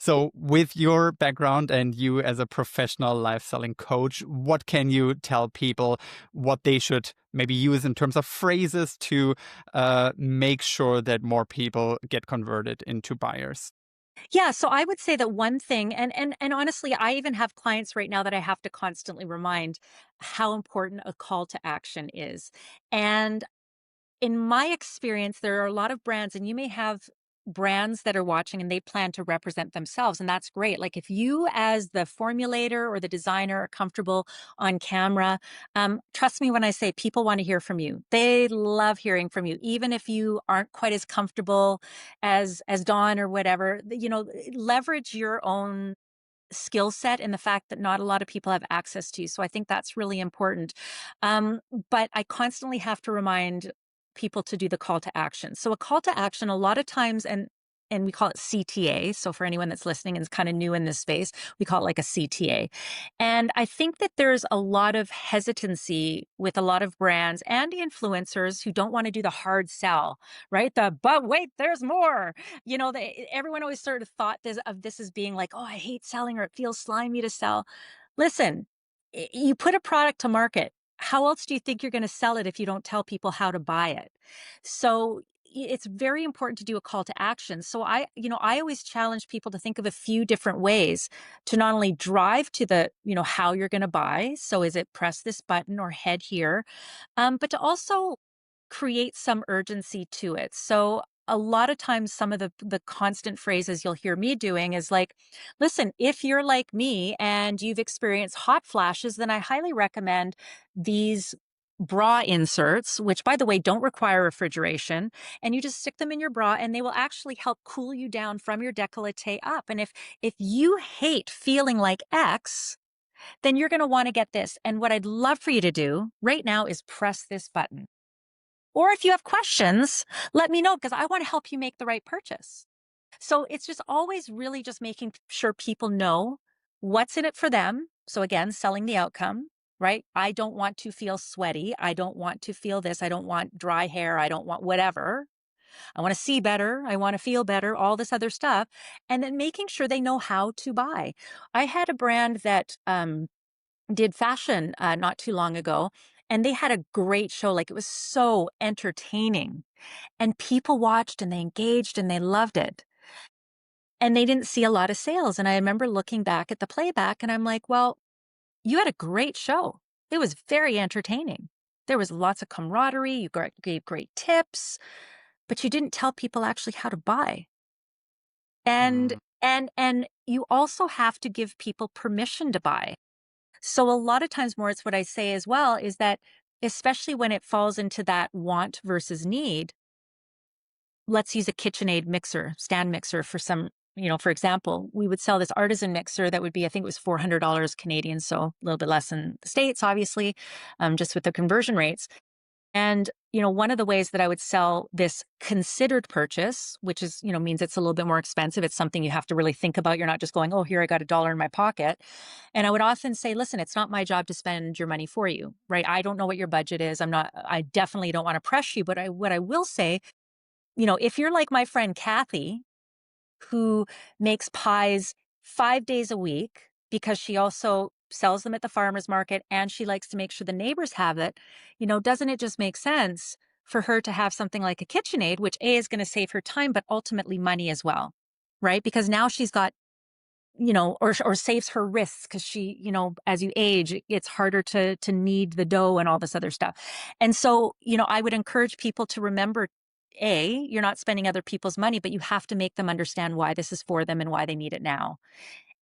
So, with your background and you as a professional live selling coach, what can you tell people what they should maybe use in terms of phrases to make sure that more people get converted into buyers? Yeah, so I would say that one thing, and honestly, I even have clients right now that I have to constantly remind how important a call to action is. And in my experience, there are a lot of brands, and you may have brands that are watching and they plan to represent themselves, and that's great. Like if you, as the formulator or the designer, are comfortable on camera, trust me when I say people want to hear from you. They love hearing from you, even if you aren't quite as comfortable as Dawn or whatever. Leverage your own skill set and the fact that not a lot of people have access to you. So I think that's really important. But I constantly have to remind people to do the call to action. So a call to action, a lot of times, and we call it CTA. So for anyone that's listening and is kind of new in this space, we call it like a CTA. And I think that there's a lot of hesitancy with a lot of brands and influencers who don't want to do the hard sell, right? But wait, there's more. Everyone always sort of thought this as being like, oh, I hate selling or it feels slimy to sell. Listen, you put a product to market. How else do you think you're going to sell it if you don't tell people how to buy it? So it's very important to do a call to action. So I always challenge people to think of a few different ways to not only drive to how you're going to buy. So is it press this button or head here, but to also create some urgency to it. So a lot of times some of the constant phrases you'll hear me doing is like, listen, if you're like me and you've experienced hot flashes, then I highly recommend these bra inserts, which by the way don't require refrigeration, and you just stick them in your bra and they will actually help cool you down from your décolleté up. And if you hate feeling like X, then you're going to want to get this. And what I'd love for you to do right now is press this button. Or if you have questions, let me know because I want to help you make the right purchase. So it's just always really just making sure people know what's in it for them. So again, selling the outcome, right? I don't want to feel sweaty. I don't want to feel this. I don't want dry hair. I don't want whatever. I want to see better. I want to feel better, all this other stuff. And then making sure they know how to buy. I had a brand that did fashion not too long ago, and they had a great show. Like it was so entertaining, and people watched and they engaged and they loved it. And they didn't see a lot of sales. And I remember looking back at the playback and I'm like, well, you had a great show. It was very entertaining. There was lots of camaraderie. Gave great tips, but you didn't tell people actually how to buy. And Mm, and you also have to give people permission to buy. So a lot of times more, it's what I say as well, is that especially when it falls into that want versus need, let's use a KitchenAid mixer, stand mixer for for example, we would sell this artisan mixer that would be, I think it was $400 Canadian, so a little bit less in the States, obviously, just with the conversion rates. And, one of the ways that I would sell this considered purchase, which is, means it's a little bit more expensive. It's something you have to really think about. You're not just going, oh, here, I got $1 in my pocket. And I would often say, listen, it's not my job to spend your money for you, right? I don't know what your budget is. I definitely don't want to press you. But what I will say, if you're like my friend Kathy, who makes pies 5 days a week because she also sells them at the farmer's market and she likes to make sure the neighbors have it, doesn't it just make sense for her to have something like a KitchenAid, which A is going to save her time, but ultimately money as well, right? Because now she's got, or saves her risks because she, as you age, it's harder to knead the dough and all this other stuff. And so, I would encourage people to remember you're not spending other people's money, but you have to make them understand why this is for them and why they need it now.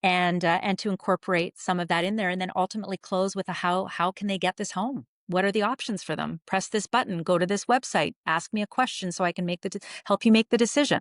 And to incorporate some of that in there and then ultimately close with a how can they get this home? What are the options for them? Press this button, go to this website, ask me a question so I can help you make the decision.